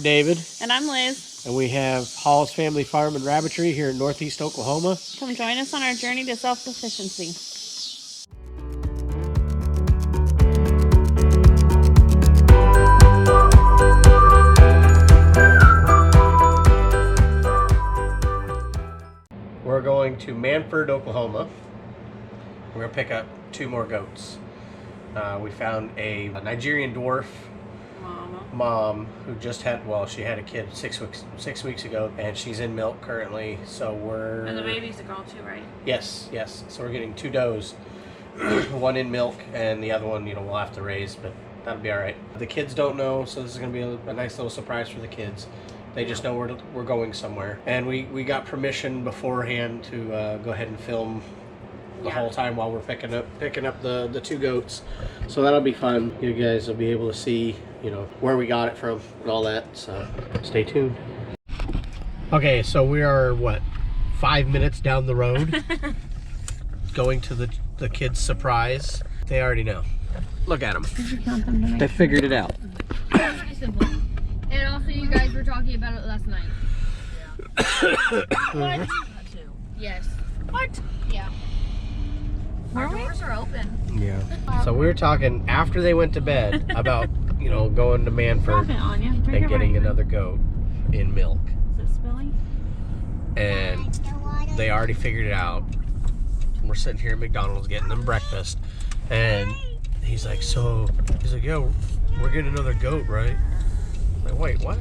David. And I'm Liz. And we have Hall's Family Farm and Rabbitry here in Northeast Oklahoma. Come join us on our journey to self-sufficiency. We're going to Manford, Oklahoma. We're going to pick up 2 more goats. We found a Nigerian dwarf mom who just had, well, she had a kid 6 weeks ago, and she's in milk currently. So we're... And the baby's a girl too, right? Yes. So we're getting 2 does, one in milk, and the other one, we'll have to raise, but that'll be all right. The kids don't know, so this is going to be a nice little surprise for the kids. They just know we're going somewhere, and we got permission beforehand to go ahead and film the whole time while we're picking up the 2 goats. So that'll be fun. You guys will be able to see, where we got it from and all that. So stay tuned. Okay, so we are 5 minutes down the road, going to the kids' surprise. They already know. Look at them. They figured it out. Pretty simple. And also, you guys were talking about it last night. What? Yes. What? Yeah. Our doors are open. Yeah. So we were talking after they went to bed about, going to Manford and getting another goat in milk. Is it spilling? And they already figured it out. We're sitting here at McDonald's getting them breakfast, and he's like, yeah, we're getting another goat, right? I'm like, wait, what?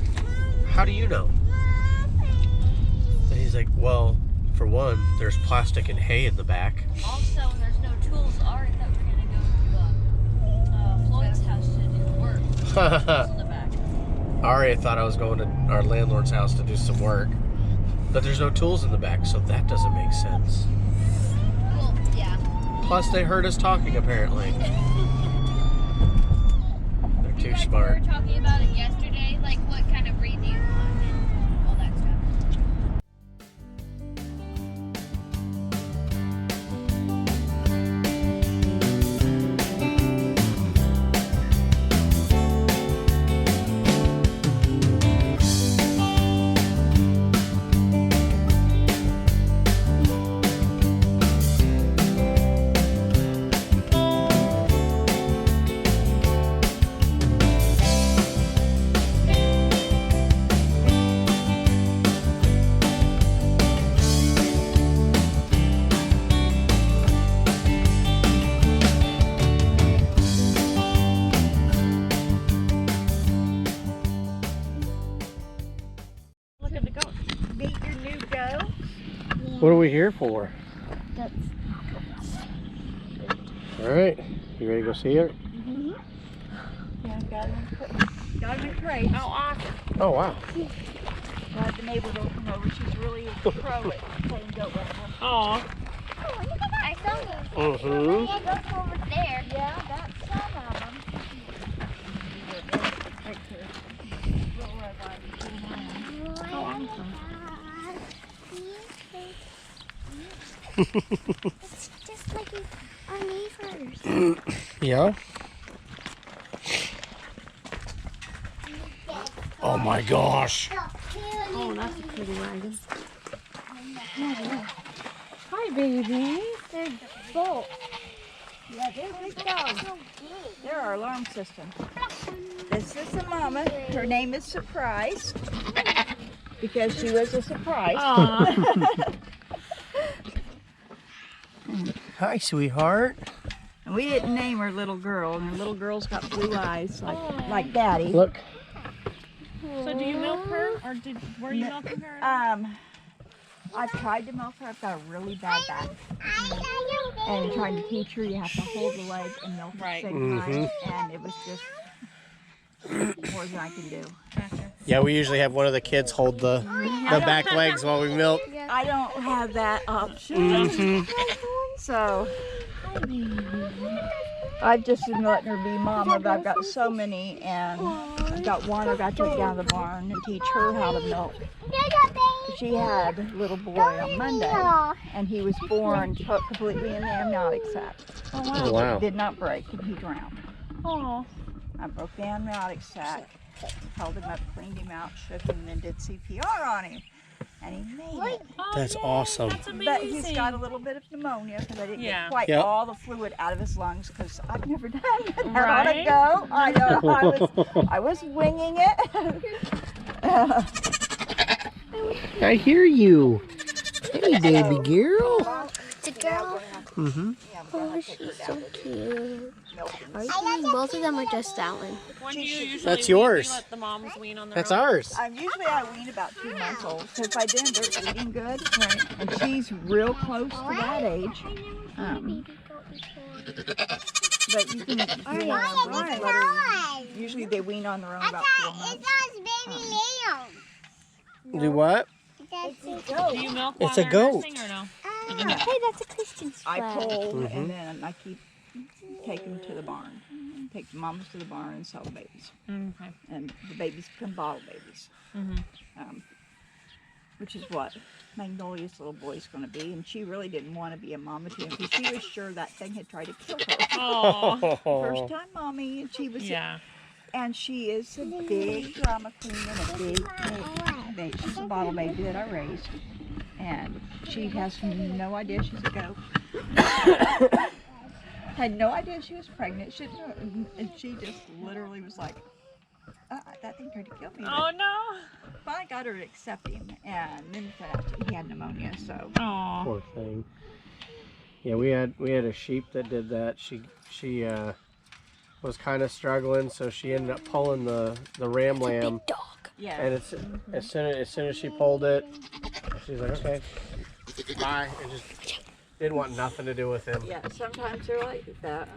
How do you know? And he's like, well, for one, there's plastic and hay in the back. Also, there's no tools. Ari thought we were going to go to Floyd's house to do work. Tools in the back. Ari thought I was going to our landlord's house to do some work, but there's no tools in the back, so that doesn't make sense. Well, yeah. Plus, they heard us talking, apparently. They're too smart. We were talking about it yesterday, like what kind of breed do you want and all that stuff. What are we here for? All right, you ready to go see her? Mm-hmm. Yeah, got him in crate. Oh, awesome. Oh, wow. Glad the neighbor will come over. She's really a pro at playing goat with her. Aw. Oh, look at that. I saw them. Mm-hmm. Yeah, goats over there. Yeah, that's some of them. It's just like our neighbors. Yeah. Oh my gosh. Oh, that's a pretty wagon. Hi, baby. They're full. Yeah, they're big dogs. They're our alarm system. This is the mama. Her name is Surprise because she was a surprise. Hi, sweetheart. And we didn't name her little girl, and her little girl's got blue eyes like Daddy. Look. So do you milk her, or were you milking her? I've tried to milk her. I've got a really bad back. And trying to teach her, you have to hold the leg and milk at the same time. And it was just more than I can do. Yeah, we usually have one of the kids hold the back legs while we milk. I don't have that option. So I've just been letting her be mama, but I've got so many, and I've got one I've got to take down to the barn and teach her how to milk. She had a little boy on Monday, and he was born completely in the amniotic sac. Oh, wow. Did not break, and he drowned. Oh. I broke the amniotic sac, Held him up, cleaned him out, shook him, and then did CPR on him. And he made it. Oh, That's yay, awesome. That's amazing. But he's got a little bit of pneumonia because I didn't Yeah. get quite Yep. all the fluid out of his lungs because I've never done that Right? on a go. I know. I was winging it. I hear you. Hey, baby girl. It's a girl. Mm-hmm. Oh, she's so cute. I think both of them are just that one. When do you usually That's wean? yours. Do you let the moms wean on their That's own? ours. Usually I wean about 2 months old because by then they're eating good. Right. And she's real close to that age. But you can, if you want to let her, usually they wean on their own about 4 months. Do what? Do you milk It's while a they're goat. nursing or no? Hey, that's a Christian's I flag. pull and then I keep taking them to the barn. Take the mamas to the barn and sell the babies. Okay. And the babies become bottle babies. Which is what Magnolia's little boy's going to be. And she really didn't want to be a mama to him because she was sure that thing had tried to kill her. Oh. First time mommy, and she was, Yeah. and she is a big drama queen and a big baby. She's a bottle baby that I raised. And she has no idea she's a goat. Had no idea she was pregnant. She didn't know, and she just literally was like, that thing tried to kill me. Oh no. Finally got her to accept him, and then found out he had pneumonia. So Oh. Poor thing. Yeah, we had a sheep that did that. She was kind of struggling, so she ended up pulling the ram lamb. Dog. yeah, And it's as soon as she pulled it, she's like, okay, bye, and just didn't want nothing to do with him. yeah. Sometimes they're like that.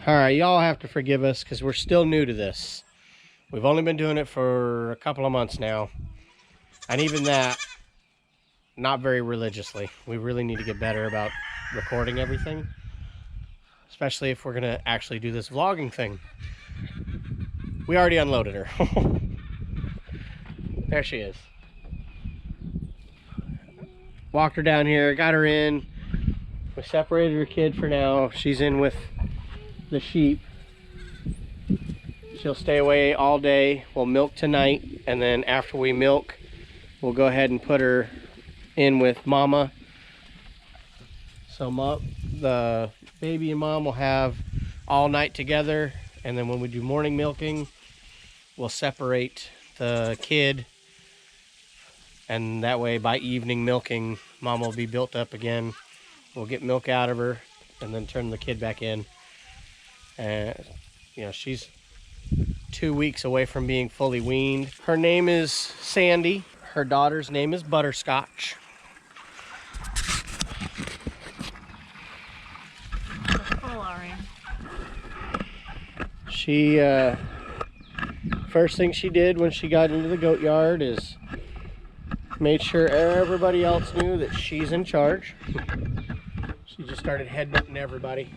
All right, y'all have to forgive us because we're still new to this. We've only been doing it for a couple of months now, and even that, not very religiously. We really need to get better about recording everything, especially if we're gonna actually do this vlogging thing. We already unloaded her. There she is. Walked her down here, got her in. We separated her kid for now. She's in with the sheep. She'll stay away all day. We'll milk tonight, and then after we milk, we'll go ahead and put her in with mama. So the baby and mom will have all night together, and then when we do morning milking, we'll separate the kid, and that way by evening milking, mom will be built up again. We'll get milk out of her and then turn the kid back in. And you know, she's 2 weeks away from being fully weaned. Her name is Sandy. Her daughter's name is Butterscotch. Oh, Laurie. She first thing she did when she got into the goat yard is made sure everybody else knew that she's in charge. She just started headbutting everybody.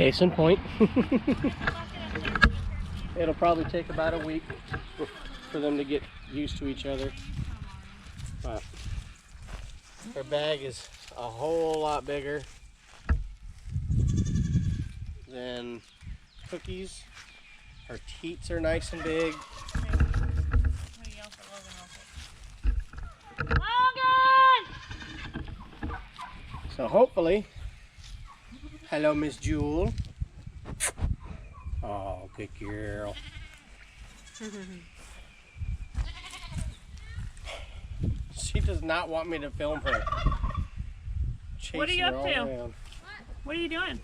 Case in point. It'll probably take about a week for them to get used to each other. But her bag is a whole lot bigger than Cookie's. Her teats are nice and big. So hopefully, hello Miss Jewel. Oh, good girl. She does not want me to film her. What are you Chasing her up all to? around. What are you doing?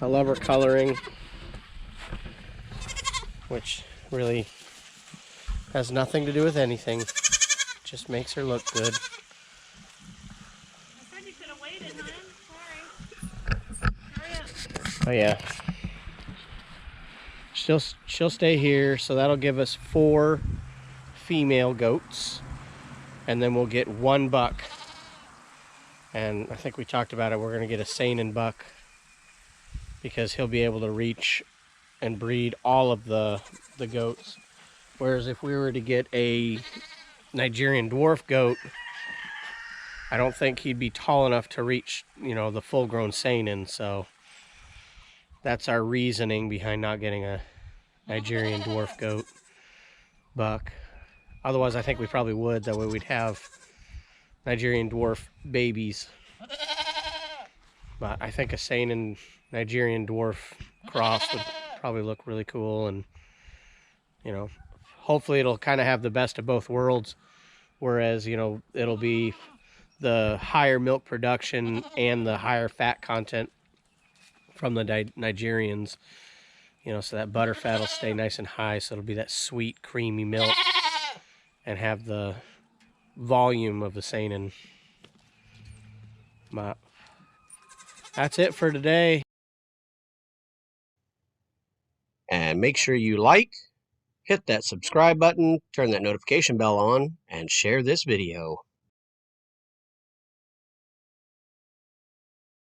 I love her coloring, which really has nothing to do with anything. Just makes her look good. I said you could have waited, hon. Sorry. Hurry up. Oh yeah. She'll stay here, so that'll give us 4 female goats, and then we'll get 1 buck. And I think we talked about it. We're gonna get a seinen buck because he'll be able to reach and breed all of the goats. Whereas if we were to get a Nigerian dwarf goat, I don't think he'd be tall enough to reach, you know, the full-grown seinen. So that's our reasoning behind not getting a Nigerian dwarf goat buck. Otherwise, I think we probably would. That way we'd have Nigerian dwarf babies. But I think a seinen Nigerian dwarf cross would probably look really cool, and you know, hopefully it'll kind of have the best of both worlds, whereas, you know, it'll be the higher milk production and the higher fat content from the Nigerians, you know, so that butter fat will stay nice and high, so it'll be that sweet creamy milk and have the volume of the seinen. But that's it for today. And make sure you like, hit that subscribe button, turn that notification bell on, and share this video.